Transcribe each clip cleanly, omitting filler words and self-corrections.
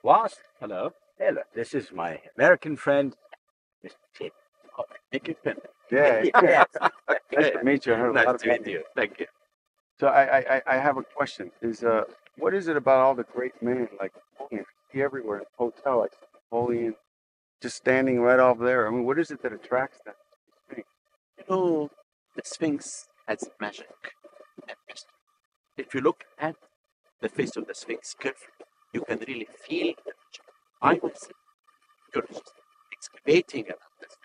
Was? Hello. Hello. This is my American friend, Mr. Tim. Oh, Nicky Pin. Yeah, Yes. nice to meet you. I heard a lot Nice to about meet you. Thank you. So I have a question. What is it about all the great men like Napoleon? I see everywhere in the hotel. I see Napoleon just standing right off there. I mean, what is it that attracts them? You know, the Sphinx has magic and mystery. If you look at the face of the Sphinx carefully, you can really feel the magic. I was just excavating around the Sphinx.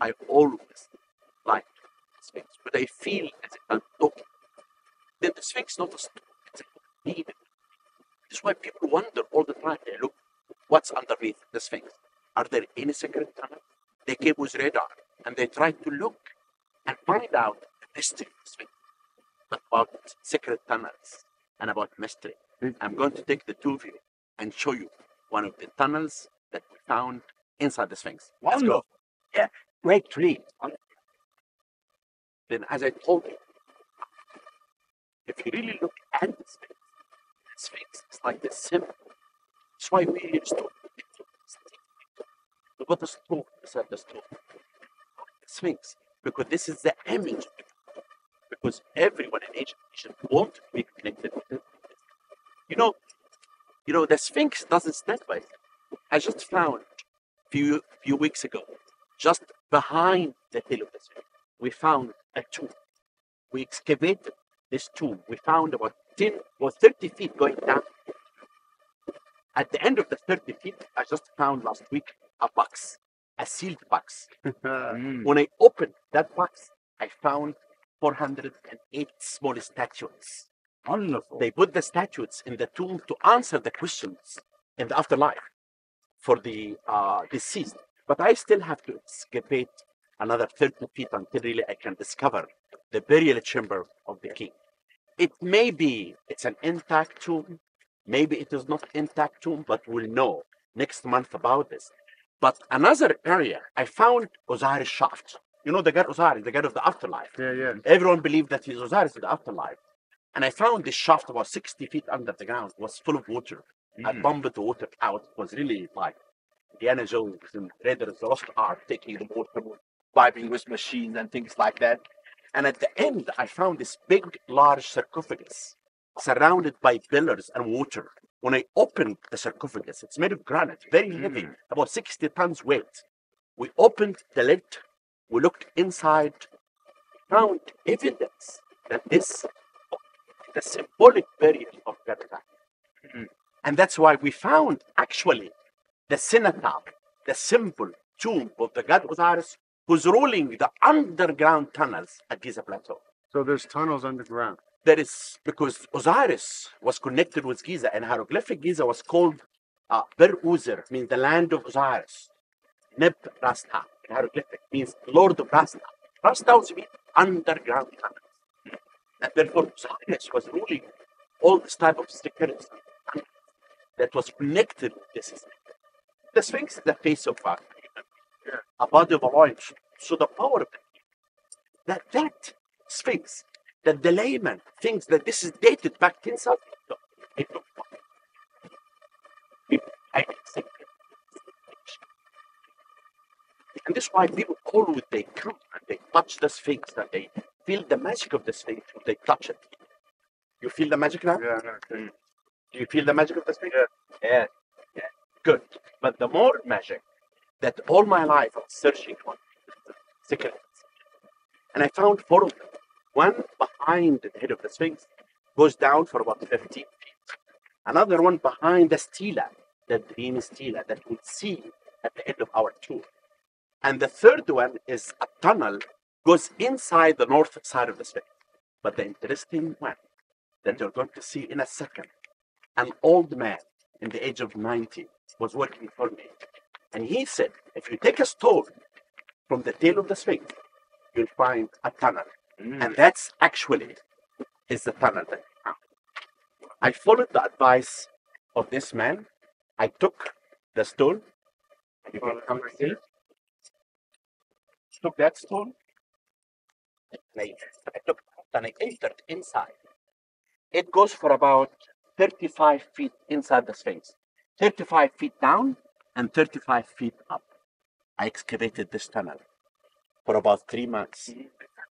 I always liked the Sphinx, but I feel as if I'm talking. Then the Sphinx not a stone, it's a human being. That's why people wonder all the time. They look, what's underneath the Sphinx? Are there any secret tunnels? They came with radar and they tried to look and find out the mystery of the Sphinx, about secret tunnels and about mystery. I'm going to take the two of you and show you one of the tunnels that we found inside the Sphinx. Let's go. Yeah, great tree. Then, as I told you, if you really look at the Sphinx is like the symbol. That's why we used to put the stone beside the stone. The Sphinx, because this is the image. Because everyone in ancient Egypt wants to be connected with it. You know, the Sphinx doesn't stand by itself. I just found few weeks ago, just behind the tail of the Sphinx, we found a tomb. We excavated this tomb. We found about 10 or 30 feet going down. At the end of the 30 feet, I just found last week a box, a sealed box. When I opened that box, I found 408 small statues. Wonderful. They put the statues in the tomb to answer the questions in the afterlife for the deceased. But I still have to excavate another 30 feet until really I can discover the burial chamber of the king. It may be it's an intact tomb, maybe it is not intact tomb, but we'll know next month about this. But another area, I found Osiris shaft. You know the god Osiris, the god of the afterlife. Yeah. Everyone believed that he's Osiris in the afterlife. And I found this shaft about 60 feet under the ground, was full of water. I pumped the water out. It was really like Indiana Jones and Raiders of the Lost Ark, taking the water, piping with machines and things like that. And at the end, I found this big, large sarcophagus surrounded by pillars and water. When I opened the sarcophagus, it's made of granite, very heavy, about 60 tons weight. We opened the lid, we looked inside, found evidence that this the symbolic burial of Gadara. And that's why we found actually the cenotaph, the symbol tomb of the god Osiris, who's ruling the underground tunnels at Giza Plateau. So there's tunnels underground. That is because Osiris was connected with Giza, and hieroglyphic Giza was called Per Uzer, means the land of Osiris. Neb Rasta, hieroglyphic, means Lord of Rasta. Rasta also means underground tunnels. And therefore, Osiris was ruling all this type of security that was connected with this system. The Sphinx is the face of a body of a lion. So the power of that Sphinx, that the layman thinks that this is dated back 10,000 years ago. And this is why people always they come and they touch the Sphinx and they feel the magic of the Sphinx when they touch it. You feel the magic now? Yeah, okay. Do you feel the magic of the Sphinx? Yeah. Good. But the more magic that all my life I was searching for secrets. And I found four of them. One behind the head of the Sphinx goes down for about 15 feet. Another one behind the stela, the green stela that we see at the end of our tour. And the third one is a tunnel goes inside the north side of the Sphinx. But the interesting one that you're going to see in a second, an old man in the age of 90 was working for me. And he said, if you take a stone from the tail of the Sphinx, you'll find a tunnel. And that's actually is the tunnel that we found. I followed the advice of this man. I took the stone. You can come here. Took that stone. I took and I entered inside. It goes for about 35 feet inside the Sphinx. 35 feet down and 35 feet up. I excavated this tunnel for about 3 months.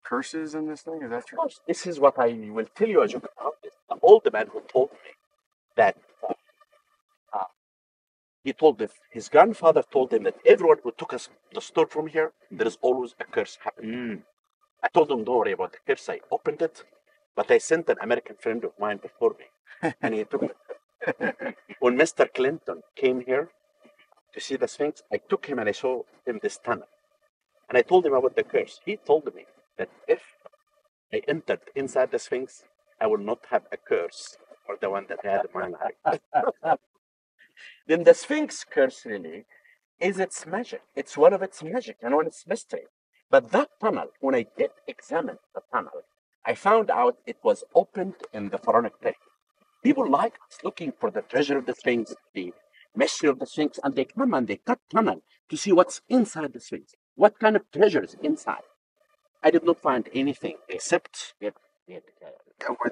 Curses in this thing? Is that Of true? course, this is what I will tell you as you come out. The old man who told me that his grandfather told him that everyone who took us the store from here, there is always a curse happening. I told him, don't worry about the curse. I opened it, but I sent an American friend of mine before me, and he took it. When Mr. Clinton came here to see the Sphinx, I took him and I showed him this tunnel. And I told him about the curse. He told me that if I entered inside the Sphinx, I will not have a curse or the one that I had in my life. Then the Sphinx curse really is its magic. It's one of its magic and one of its mystery. But that tunnel, when I did examine the tunnel, I found out it was opened in the pharaonic period. People like us looking for the treasure of the Sphinx, the mystery of the Sphinx, and they come and they cut tunnel to see what's inside the Sphinx. What kind of treasure is inside? I did not find anything except Where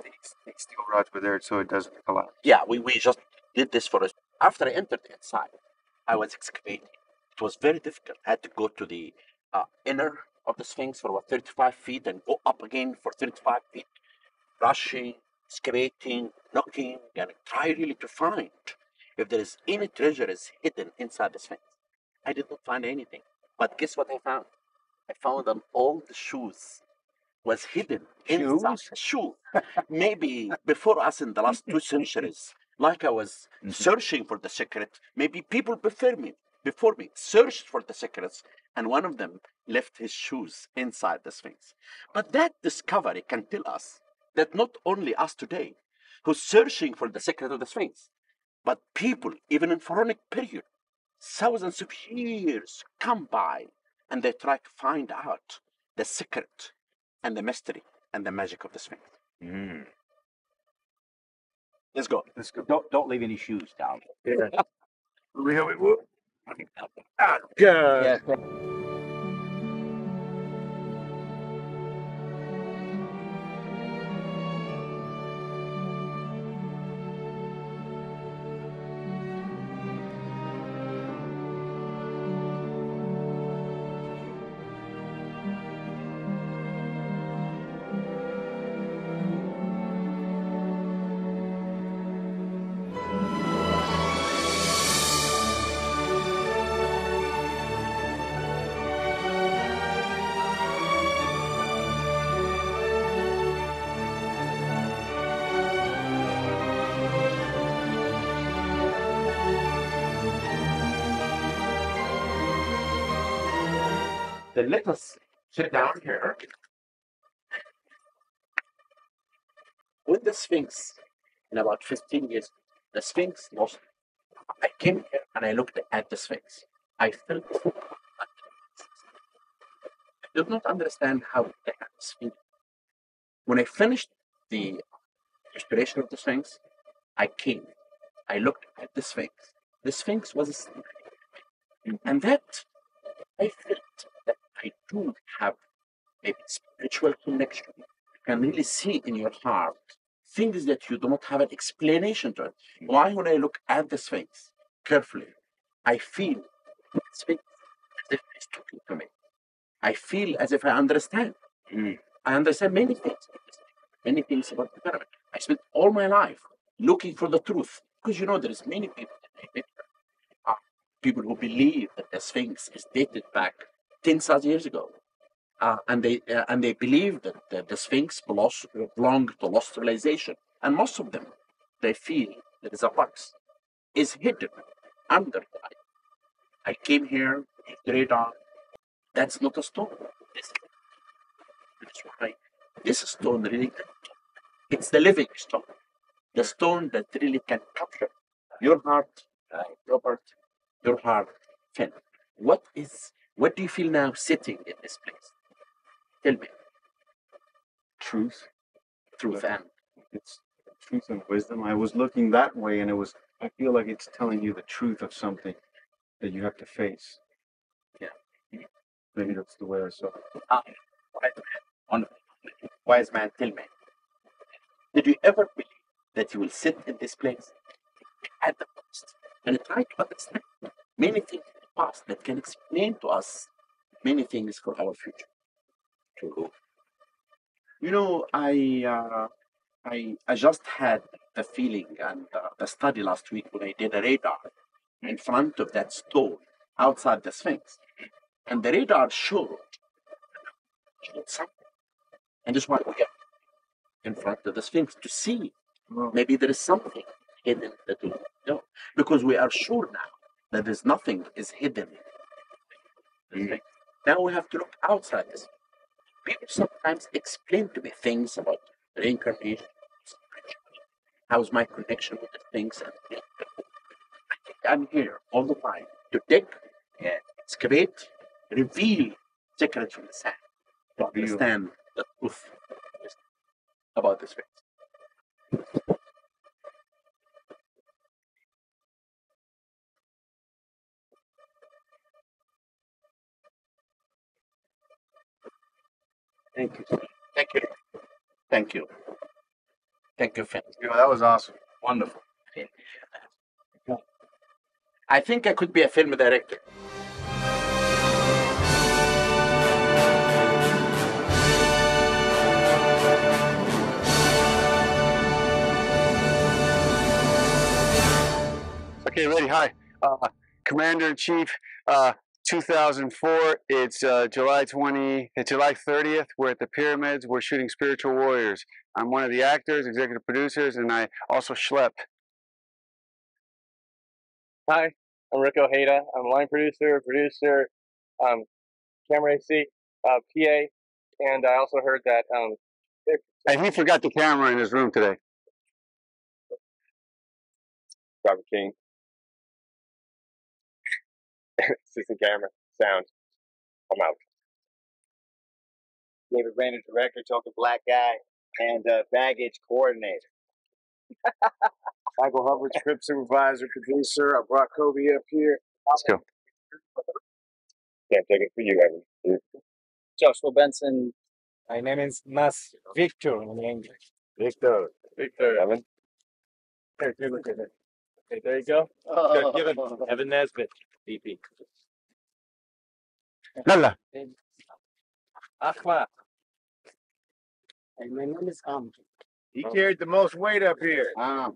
these steel rods were there so it doesn't collapse. yeah, we just did this for us. After I entered inside, I was excavating. It was very difficult. I had to go to the inner of the Sphinx for about 35 feet and go up again for 35 feet, rushing, excavating, knocking, and try really to find if there is any treasure is hidden inside the Sphinx. I did not find anything. But guess what I found? I found an old shoes was hidden inside a shoe. Maybe before us in the last 2 centuries, like I was searching for the secret, maybe people before me searched for the secrets, and one of them left his shoes inside the Sphinx. But that discovery can tell us that not only us today who's searching for the secret of the Sphinx, but people, even in pharaonic period, thousands of years come by and they try to find out the secret and the mystery and the magic of the Sphinx. Let's go. Let's go. Don't leave any shoes down. Really? Whoop. Ah, good. Yes. Then let us sit down here. With the Sphinx, in about 15 years, the Sphinx lost. I came here and I looked at the Sphinx. I felt I did not understand how they had the Sphinx. When I finished the restoration of the Sphinx, I came. I looked at the Sphinx. The Sphinx was asleep. And that I felt that I do have a spiritual connection. You can really see in your heart things that you do not have an explanation to it. Why, when I look at the Sphinx carefully, I feel the Sphinx as if it's talking to me. I feel as if I understand. I understand many things about the pyramid. I spent all my life looking for the truth because there is many people in Egypt, people who believe that the Sphinx is dated back 10,000 years ago. And they believe that the Sphinx belonged to lost civilization. And most of them, they feel there is a box is hidden under the ice. I came here, straight on. That's not a stone. That's why this stone really, it's the living stone. The stone that really can capture your heart, Robert, your heart, Finn. What do you feel now sitting in this place? Tell me. Truth. Truth and It's truth and wisdom. I was looking that way, and I feel like it's telling you the truth of something that you have to face. Yeah. Maybe that's the way I saw it. Wise man, wonderful. Wise man, tell me. Did you ever believe that you will sit in this place at the past and try to understand many things in the past that can explain to us many things for our future. True. You know, I just had the feeling and the study last week when I did a radar in front of that stone outside the Sphinx, and the radar showed something, and that's why we are in front of the Sphinx to see. Maybe there is something hidden that we don't know, because we are sure now that there's nothing is hidden in the Sphinx. Now we have to look outside this. People sometimes explain to me things about reincarnation, how's my connection with the Sphinx, and I think I'm here all the time to dig, excavate, reveal secrets from the sand to understand the truth about the Sphinx. Thank you. Thank you. Thank you. Thank you, Finn. You know, that was awesome. Wonderful. I think I could be a film director. Okay, ready. Hi, Commander in Chief. 2004. It's July 30th. We're at the Pyramids. We're shooting Spiritual Warriors. I'm one of the actors, executive producers, and I also schlep. Hi, I'm Rick Ojeda. I'm line producer, camera AC, PA, and I also heard that And he forgot the camera in his room today. Robert King, assistant camera, sound. I'm out. David Brandon, director, Token Black Guy, and baggage coordinator. Michael Hubbard, script supervisor, producer. I brought Kobe up here. Let's go. Can't take it for you, Evan. Joshua Benson. My name is Mas Victor in English. Victor, Evan. Here, look at it. Okay, there you go. Oh. Give it. Evan Nesbitt, VP. Lala. Ahmad. And my name is He carried the most weight up here. I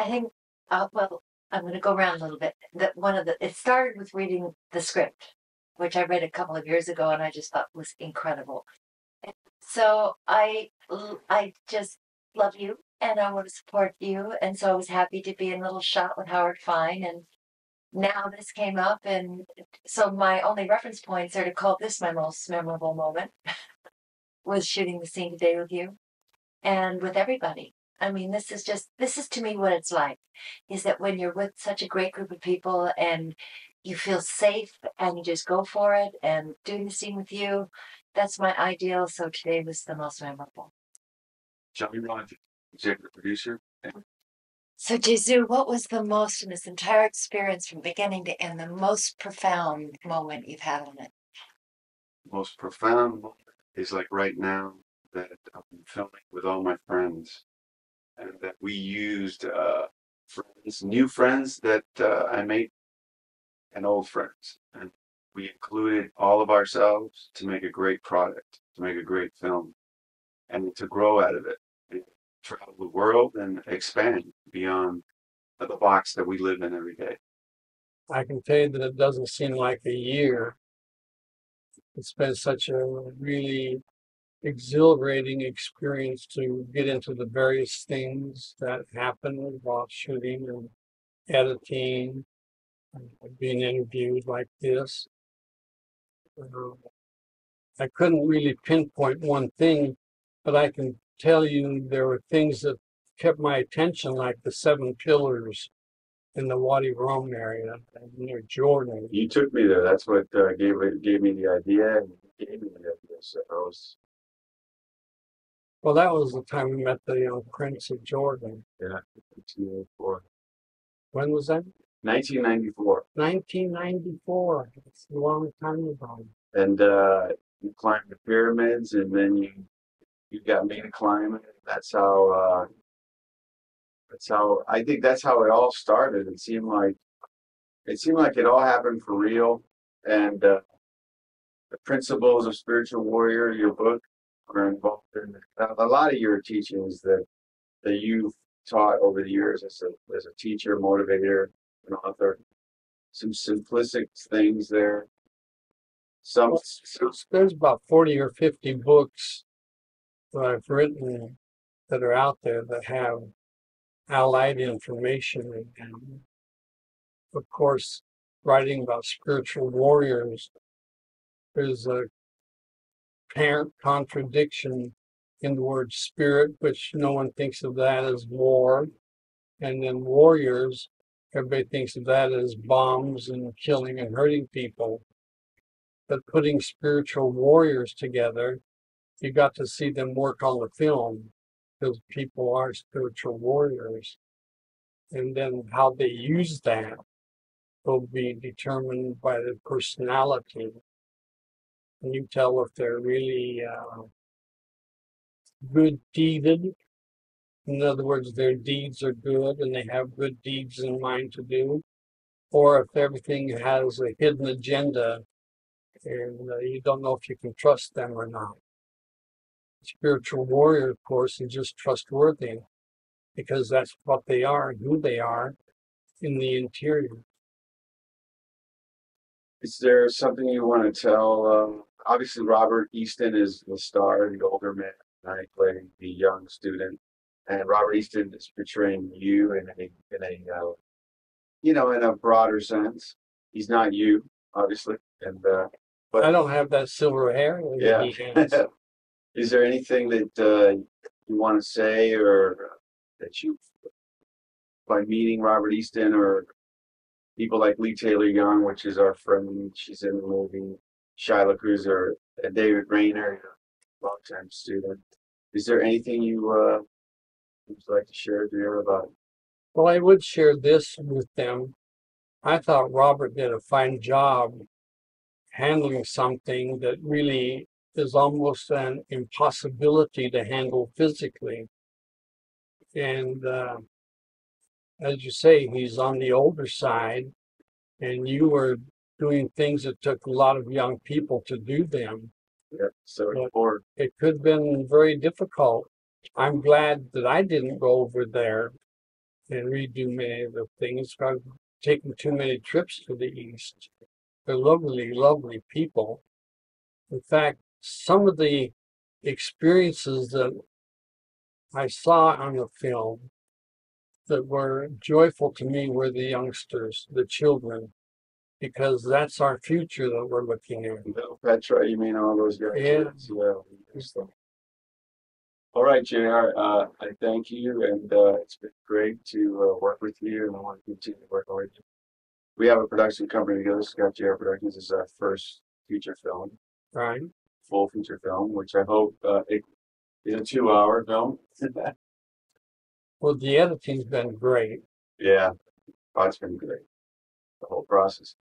think, well, I'm going to go around a little bit. It started with reading the script, which I read a couple of years ago, and I just thought was incredible. And so I just love you, and I want to support you, and so I was happy to be in Little Shot with Howard Fine, and now this came up, and so my only reference points are to call this my most memorable moment was shooting the scene today with you and with everybody. I mean, this is to me what it's like, is that when you're with such a great group of people and you feel safe and you just go for it, and doing the scene with you, that's my ideal. So today was the most memorable. Johnny Rogers, executive producer. So Jizu, what was the most in this entire experience from beginning to end, the most profound moment you've had on it? Most profound moment is like right now that I'm filming with all my friends, and that we used friends, new friends that I made, and old friends, and we included all of ourselves to make a great product, to make a great film, and to grow out of it, and travel the world and expand beyond the box that we live in every day. I can tell you that it doesn't seem like a year. It's been such a really exhilarating experience to get into the various things that happen while shooting and editing, and being interviewed like this. I couldn't really pinpoint one thing, but I can tell you there were things that kept my attention, like the 7 pillars in the Wadi Rum area near Jordan. You took me there. That's what gave me the idea, and gave me the idea. So I was. Well, that was the time we met the young Prince of Jordan. Yeah, 1994. When was that? 1994. 1994. It's a long time ago. And you climb the pyramids, and then you got me to climb it. That's how I think that's how it all started. It seemed like it all happened for real. And the principles of spiritual warrior, your book, are involved in a lot of your teachings that you've taught over the years as a teacher, motivator, an author. Some simplistic things there. Some, There's about 40 or 50 books that I've written that are out there that have allied information. And of course, writing about spiritual warriors, there's a apparent contradiction in the word spirit, which no one thinks of that as war. And then warriors, everybody thinks of that as bombs and killing and hurting people. But putting spiritual warriors together, you got to see them work on the film because people are spiritual warriors. And then how they use that will be determined by the personality. And you tell if they're really good deeded. In other words, their deeds are good and they have good deeds in mind to do. Or if everything has a hidden agenda and you don't know if you can trust them or not. Spiritual warrior, of course, is just trustworthy because that's what they are and who they are in the interior. is there something you want to tell? Obviously, Robert Easton is the star, the older man. I play the young student, and Robert Easton is portraying you in a broader sense. He's not you, obviously, and but I don't have that silver hair yeah. that he has. Is there anything that you want to say, or that you, by meeting Robert Easton, or people like Lee Taylor Young, which is our friend, she's in the movie, Shyla Cruiser, and David Rayner, longtime student. Is there anything you would like to share there about? Well, I would share this with them. I thought Robert did a fine job handling something that really is almost an impossibility to handle physically. And as you say, he's on the older side, and you were doing things that took a lot of young people to do them. Yeah, so But or it could have been very difficult. I'm glad that I didn't go over there and redo many of the things. I've taken too many trips to the East. They're lovely, lovely people. In fact, some of the experiences that I saw on the film that were joyful to me were the youngsters, the children, because that's our future that we're looking at. Bill Petra, you mean all those guys? Yeah. Yeah. All right, JR, I thank you, and it's been great to work with you, and I want to continue working with you. We have a production company together, Scott JR Productions. This is our first feature film, Right? full feature film, which I hope it is a 2-hour film. Well, the editing's been great. Yeah, it's been great, the whole process.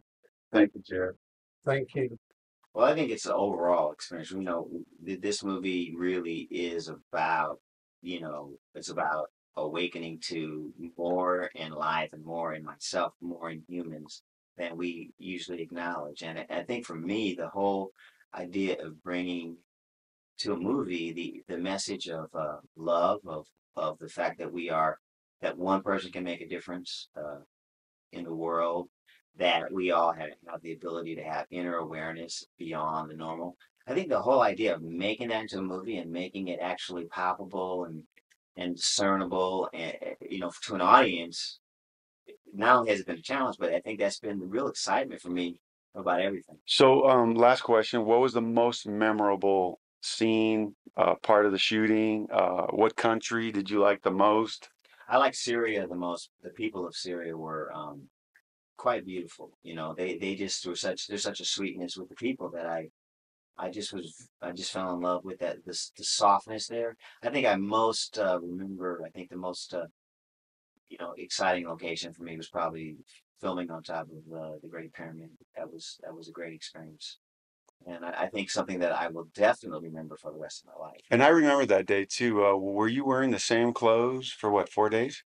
Thank you, Jared. Thank you. Well, I think it's an overall experience. This movie really is about, it's about awakening to more in life and more in myself, more in humans than we usually acknowledge. And I think for me, the whole idea of bringing to a movie the message of love, of the fact that that one person can make a difference in the world, that we all have the ability to have inner awareness beyond the normal. I think the whole idea of making that into a movie and making it actually palpable and discernible, and to an audience, not only has it been a challenge, but I think that's been the real excitement for me about everything. So, last question: what was the most memorable scene, part of the shooting? What country did you like the most? I like Syria the most. The people of Syria were quite beautiful. They just there's such a sweetness with the people that I just fell in love with the softness there. I think I most remember. I think the most exciting location for me was probably filming on top of the Great Pyramid. That was a great experience, and I think something that I will definitely remember for the rest of my life. And I remember that day too. Were you wearing the same clothes for what, 4 days?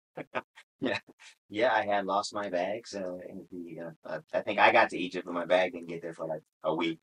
Yeah, I had lost my bags. I think I got to Egypt, but my bag didn't get there for like a week.